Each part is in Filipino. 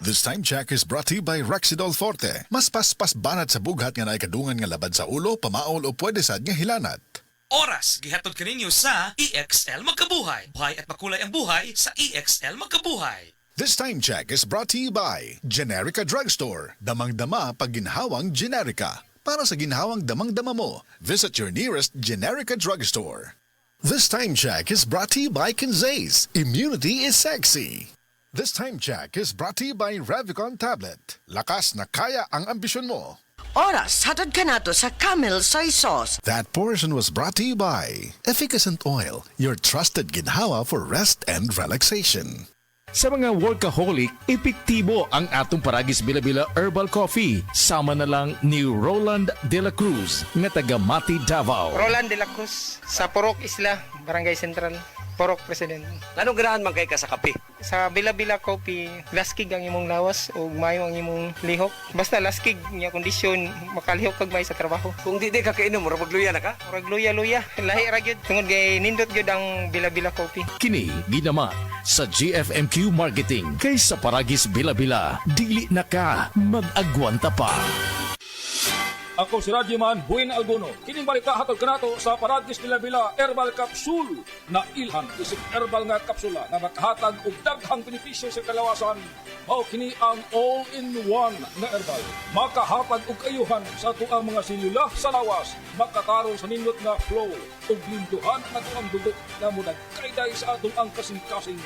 This time check is brought to you by Rexidol Forte. Mas paspas banat sa bughat nga naikadungan nga labad sa ulo, pamaol o pwede sad nga hilanat. Oras, gihatod kaninyo sa EXL Magkabuhay. Buhay at makulay ang buhay sa EXL Magkabuhay. This time check is brought to you by Generica Drugstore. Damang-dama pag ginhawang Generica. Para sa ginhawang damang-dama mo, visit your nearest Generica Drugstore. This time check is brought to you by Kinzays. Immunity is sexy. This time check is brought to you by Revicon Tablet. Lakas na kaya ang ambisyon mo. Oras, hatod ka nato sa Camel Soy Sauce. That portion was brought to you by Efficacent Oil, your trusted ginhawa for rest and relaxation. Sa mga workaholic, epektibo ang atong Paragis Bila-Bila Herbal Coffee. Sama na lang ni Roland De La Cruz, nga taga Mati, Davao. Roland de la Cruz, sa Purok Isla, Barangay Central, Purok President. Anong ganahan man kay ka sa kape? Sa Bila-Bila Coffee, laskig ang imong lawas o mayo ang imong lihok. Basta laskig niya kondisyon, makalihok kag may sa trabaho. Kung di ka kainom, mura magluya na ka? Murag luya-luya, lahi ra gyud. Tungod kay nindot gyud ang Bila-Bila Coffee. Kini ginaman sa GFMQ Marketing. Kay sa Paragis Bila-Bila, dili na ka mag-agwanta pa. Ako si Radyoman Buin Alguno. Kining balita hatod kanato sa Paragis Bila-Bila Herbal Capsule na ilhan isip herbal nga kapsula na makahatag og daghang benepisyo sa kalawasan. Mao kini ang all-in-one na herbal. Makahatag og kayuhan sa tuang mga selula sa lawas. Makatarong sa nindot nga flow ug linduhan na tuang dugo na munag kayday sa atong ang kasing-kasing.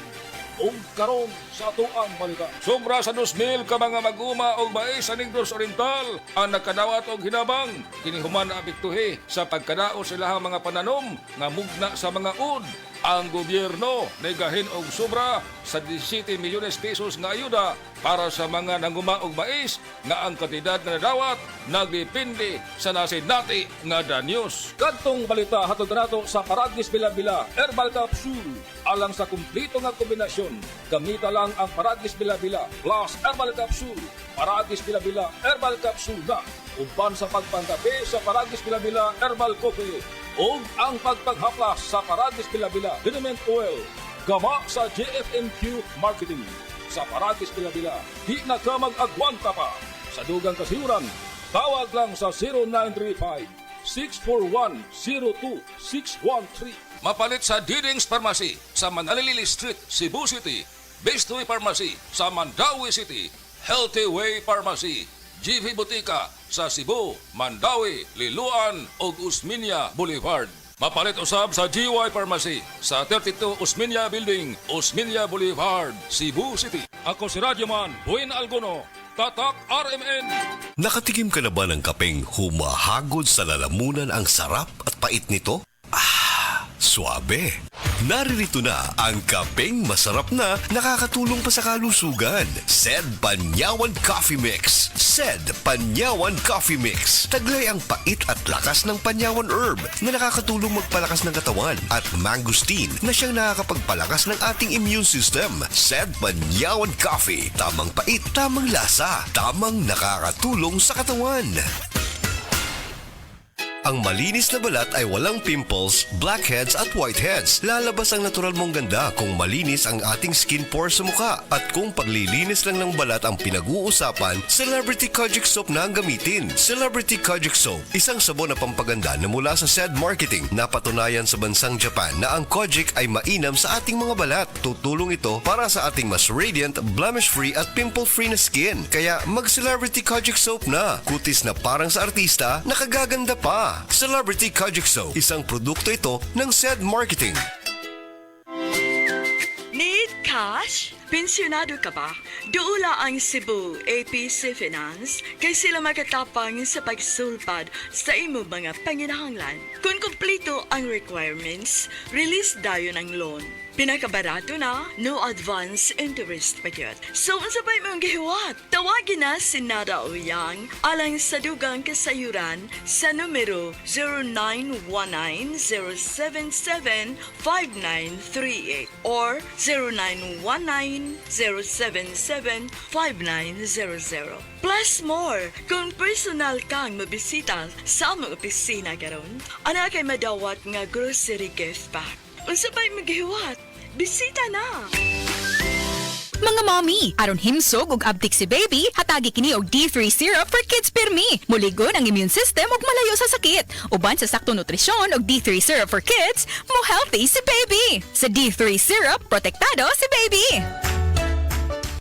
O karon sa atuang balita. Sobra sa 2,000 ka mga maguma o mais sa Negros Oriental ang nakadawat og hinabang. Kini human na apektuhi sa pagkadao sila mga pananom nga mugna sa mga ud. Ang gobyerno negahin og sobra sa 17 milyones pesos nga ayuda para sa mga nanguma og mais nga ang kantidad na nadawat nagdepende sa nasinati nga danyos. Kadtong balita hatod nato sa Paragis Bila-Bila Herbal Capsule alang sa kumplito nga kombinasyon. Gamita lang ang Paragis Bila-Bila plus Herbal Capsule. Paragis Bila-Bila Herbal Capsule na uban sa pagpanggabi sa Paragis Bila-Bila Herbal Coffee o ang pagpaghaplas sa Paragis Bila-Bila Liniment Oil. Gama sa JFMQ Marketing. Sa Paragis Bila-Bila, di na ka mag-agwanta pa. Sa dugang kasiuran, tawag lang sa 0935-641-02613. Mapalit sa Diding's Pharmacy sa Manalili Street, Cebu City. Best Way Pharmacy sa Mandawi City. Healthy Way Pharmacy, GV Botica sa Cebu, Mandawi, Liloan ug Usmeña Boulevard. Mapalit usab sa GY Pharmacy sa 32 Usmeña Building, Usmeña Boulevard, Cebu City. Ako si Radyoman Buin Alguno, Tatak RMN. Nakatikim ka na ba ng kapeng humahagod sa lalamunan ang sarap at pait nito? Suabe. Naririto na ang kapeng masarap na nakakatulong pa sa kalusugan. Sed Panyawan Coffee Mix. Sed Panyawan Coffee Mix. Taglay ang pait at lakas ng Panyawan Herb na nakakatulong magpalakas ng katawan at mangosteen na siyang nakakapagpalakas ng ating immune system. Sed Panyawan Coffee. Tamang pait, tamang lasa, tamang nakakatulong sa katawan. Ang malinis na balat ay walang pimples, blackheads at whiteheads. Lalabas ang natural mong ganda kung malinis ang ating skin pores sa mukha. At kung paglilinis lang ng balat ang pinag-uusapan, Celebrity Kojic Soap na ang gamitin. Celebrity Kojic Soap, isang sabon na pampaganda na mula sa SED Marketing. Napatunayan sa bansang Japan na ang Kojic ay mainam sa ating mga balat. Tutulong ito para sa ating mas radiant, blemish-free at pimple-free na skin. Kaya mag-Celebrity Kojic Soap na. Kutis na parang sa artista, nakagaganda pa. Celebrity Kojic Soap, isang produkto ito ng SED Marketing. Need cash? Pensyonado ka ba? Duula ang Cebu APC Finance kay sila makatapang sa pagsulpad sa imo mga panginahanglan. Kung kumpleto ang requirements, release dayon ang loan. Pinakabarato na, no advance interest pa yun. So, ang sabay mong gihiwat, tawagin na si Nada Oyang alang sa dugang kasayuran sa numero 0919-077-5938 or 0919-077-5900. Plus more, kung personal kang mabisita sa among opisina karon, anak kay madawat nga grocery gift pack. Unsabay maghiwat, bisita na! Mga mommy, aron himsog og abtik si baby, hatagi kini og D3 syrup for kids pirmi. Muligon ang immune system ug malayo sa sakit. Uban sa sakto nutrisyon og D3 syrup for kids, mo healthy si baby. Sa D3 syrup, protektado si baby.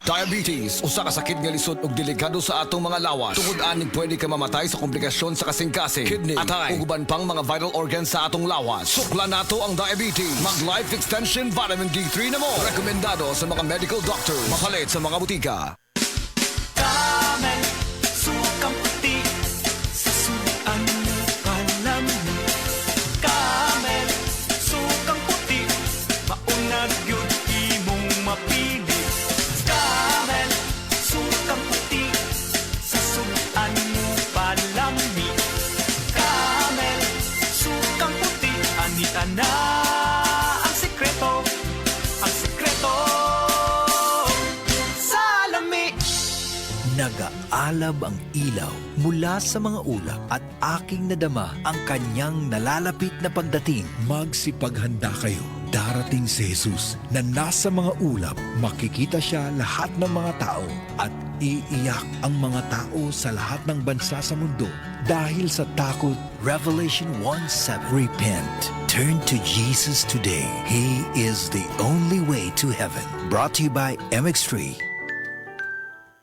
Diabetes, usa ka sakit nga lisod ug delikado sa atong mga lawas. Tungod aning pwede ka mamatay sa komplikasyon sa kasing-kasing, kidney, atay, ug uban pang mga vital organs sa atong lawas. Suklan nato ang diabetes. Mag Life Extension Vitamin D3 na mo. Rekomendado sa mga medical doctor. Mapalit sa mga butika. Camel, sukang puti, sa suan mo palamig. Camel, sukang puti, maunag yun imong mapili. Camel, sukang puti, sa suan mo palamig. Camel, sukang puti, anita na ang sekreto, ang sekreto sa lami. Nagaalab ang ilaw mula sa mga ulap at aking nadama ang kanyang nalalapit na pagdating. Magsipaghanda kayo. Darating si Jesus na nasa mga ulap. Makikita siya lahat ng mga tao at iiyak ang mga tao sa lahat ng bansa sa mundo dahil sa takot. Revelation 1:7. Repent. Turn to Jesus today. He is the only way to heaven. Brought to you by MX3.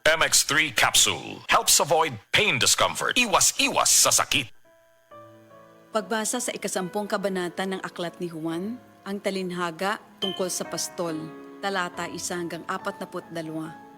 MX3 Capsule helps avoid pain discomfort. Iwas-iwas sa sakit. Pagbasa sa 10 kabanata ng Aklat ni Juan, ang talinhaga tungkol sa pastol, talata 1-42.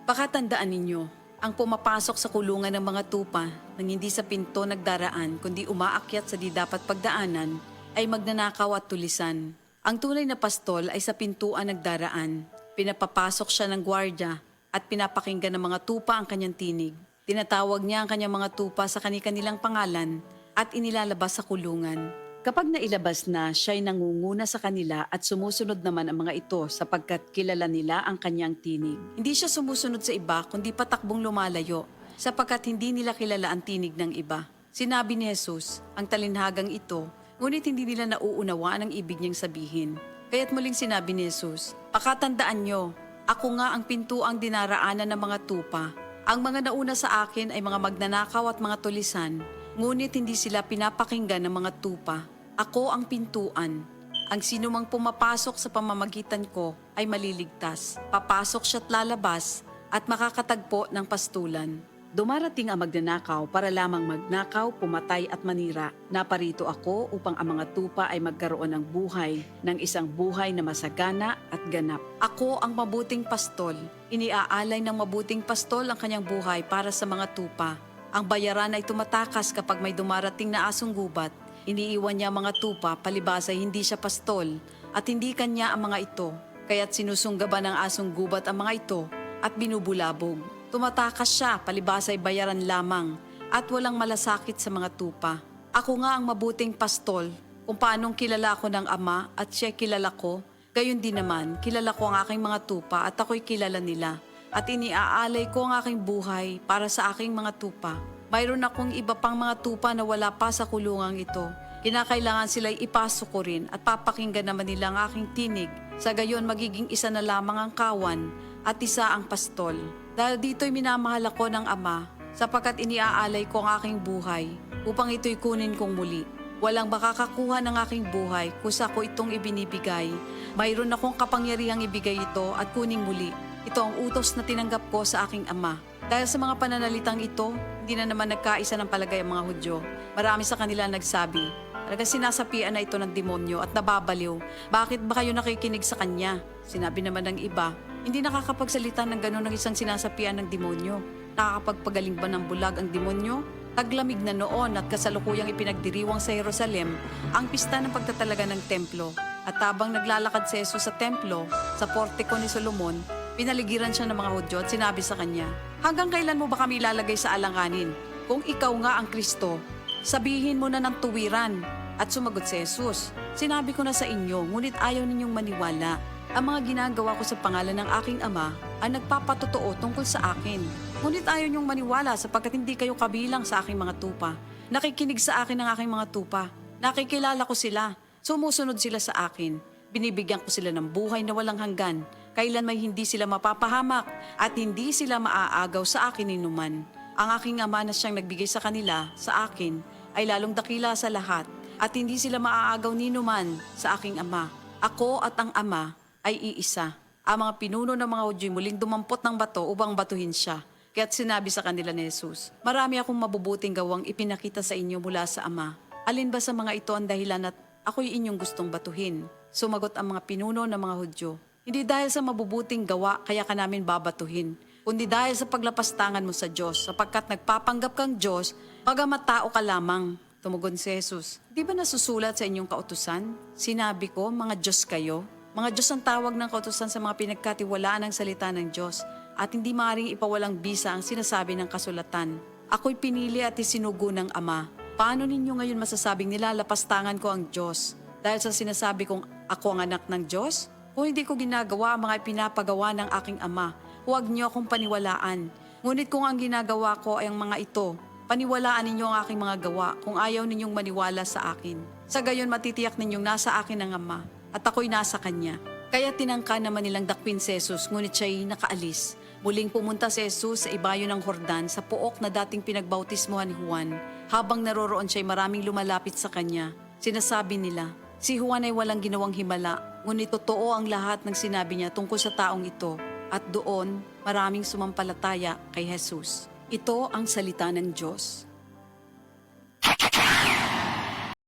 Pakatandaan ninyo, ang pumapasok sa kulungan ng mga tupa nang hindi sa pinto nagdaraan kundi umaakyat sa di dapat pagdaanan ay magnanakaw at tulisan. Ang tunay na pastol ay sa pintuan nagdaraan. Pinapapasok siya ng gwardya at pinapakinggan ng mga tupa ang kanyang tinig. Tinatawag niya ang kanyang mga tupa sa kanilang pangalan at inilalabas sa kulungan. Kapag nailabas na, siya'y nangunguna sa kanila at sumusunod naman ang mga ito sapagkat kilala nila ang kanyang tinig. Hindi siya sumusunod sa iba kundi patakbong lumalayo sapagkat hindi nila kilala ang tinig ng iba. Sinabi ni Jesus, ang talinhagang ito, ngunit hindi nila nauunawaan ang ibig niyang sabihin. Kaya't muling sinabi ni Jesus, pakatandaan niyo, ako nga ang pintuang dinaraanan ng mga tupa. Ang mga nauna sa akin ay mga magnanakaw at mga tulisan, ngunit hindi sila pinapakinggan ng mga tupa. Ako ang pintuan. Ang sinumang pumapasok sa pamamagitan ko ay maliligtas. Papasok siya't lalabas at makakatagpo ng pastulan. Dumarating ang magnanakaw para lamang magnakaw, pumatay at manira. Naparito ako upang ang mga tupa ay magkaroon ng buhay, ng isang buhay na masagana at ganap. Ako ang mabuting pastol. Iniaalay ng mabuting pastol ang kanyang buhay para sa mga tupa. Ang bayaran ay tumatakas kapag may dumarating na asong gubat. Iniiwan niya mga tupa, palibas ay hindi siya pastol at hindi kanya ang mga ito. Kaya't sinusunggaban ng asong gubat ang mga ito at binubulabog. Tumatakas siya, palibas ay bayaran lamang at walang malasakit sa mga tupa. Ako nga ang mabuting pastol, kung paanong kilala ko ng Ama at siya kilala ko, gayon din naman kilala ko ang aking mga tupa at ako'y kilala nila. At iniaalay ko ang aking buhay para sa aking mga tupa. Mayroon akong iba pang mga tupa na wala pa sa kulungang ito. Kinakailangan sila'y ipasok ko rin at papakinggan naman nila ang aking tinig. Sa gayon magiging isa na lamang ang kawan at isa ang pastol. Dahil dito'y minamahal ako ng Ama, sapagkat iniaalay ko ang aking buhay, upang ito'y kunin kong muli. Walang makakakuha ng aking buhay, kusa ko itong ibinibigay. Mayroon akong kapangyarihang ibigay ito at kuning muli. Ito ang utos na tinanggap ko sa aking Ama. Dahil sa mga pananalitang ito, hindi na naman nagkaisa ng palagay ang mga Hudyo. Marami sa kanila nagsabi, talagang sinasapian na ito ng demonyo at nababaliw. Bakit ba kayo nakikinig sa kanya? Sinabi naman ng iba, hindi nakakapagsalita ng gano'n ng isang sinasapian ng demonyo. Nakakapagpagaling ba ng bulag ang demonyo? Taglamig na noon at kasalukuyang ipinagdiriwang sa Jerusalem ang pista ng pagtatalaga ng templo. At habang naglalakad si Jesus sa templo, sa portiko ni Solomon, pinaligiran siya ng mga Hudyo at sinabi sa kanya, hanggang kailan mo ba kami ilalagay sa alanganin? Kung ikaw nga ang Kristo, sabihin mo na ng tuwiran. At sumagot si Jesus, sinabi ko na sa inyo, ngunit ayaw ninyong maniwala. Ang mga ginagawa ko sa pangalan ng aking Ama ang nagpapatotoo tungkol sa akin. Ngunit ayaw niyong maniwala sapagkat hindi kayo kabilang sa aking mga tupa. Nakikinig sa akin ang aking mga tupa. Nakikilala ko sila. Sumusunod sila sa akin. Binibigyan ko sila ng buhay na walang hanggan kailan may hindi sila mapapahamak at hindi sila maaagaw sa akin ni numan. Ang aking ama na siyang nagbigay sa kanila, sa akin, ay lalong dakila sa lahat at hindi sila maaagaw ni numan sa aking ama. Ako at ang ama ay iisa. Ang mga pinuno ng mga Hudyo muling dumampot ng bato upang batuhin siya. Kaya't sinabi sa kanila ni Jesus, marami akong mabubuting gawang ipinakita sa inyo mula sa Ama. Alin ba sa mga ito ang dahilan at ako'y inyong gustong batuhin? Sumagot ang mga pinuno ng mga Hudyo, hindi dahil sa mabubuting gawa kaya ka namin babatuhin, kundi dahil sa paglapastangan mo sa Diyos, sapagkat nagpapanggap kang Diyos, bagamat tao ka lamang. Tumugon si Jesus, di ba nasusulat sa inyong kautusan? Sinabi ko, mga Diyos kayo. Mga Diyos ang tawag ng kautusan sa mga pinagkatiwalaan ng salita ng Diyos at hindi maaaring ipawalang bisa ang sinasabi ng kasulatan. Ako'y pinili at isinugo ng Ama. Paano ninyo ngayon masasabing nilalapastangan ko ang Diyos? Dahil sa sinasabi kong ako ang anak ng Diyos? Kung hindi ko ginagawa ang mga pinapagawa ng aking Ama, huwag niyo akong paniwalaan. Ngunit kung ang ginagawa ko ay ang mga ito, paniwalaan ninyo ang aking mga gawa kung ayaw ninyong maniwala sa akin. Sa gayon matitiyak ninyong nasa akin ang Ama at ako'y nasa Kanya. Kaya tinangka naman nilang dakwin si Jesus, ngunit siya'y nakaalis. Muling pumunta si Jesus sa ibayo ng Jordan sa pook na dating pinagbautismohan ni Juan. Habang naroroon siya'y maraming lumalapit sa kanya. Sinasabi nila, si Juan ay walang ginawang himala, ngunit totoo ang lahat ng sinabi niya tungkol sa taong ito. At doon, maraming sumampalataya kay Jesus. Ito ang salita ng Diyos.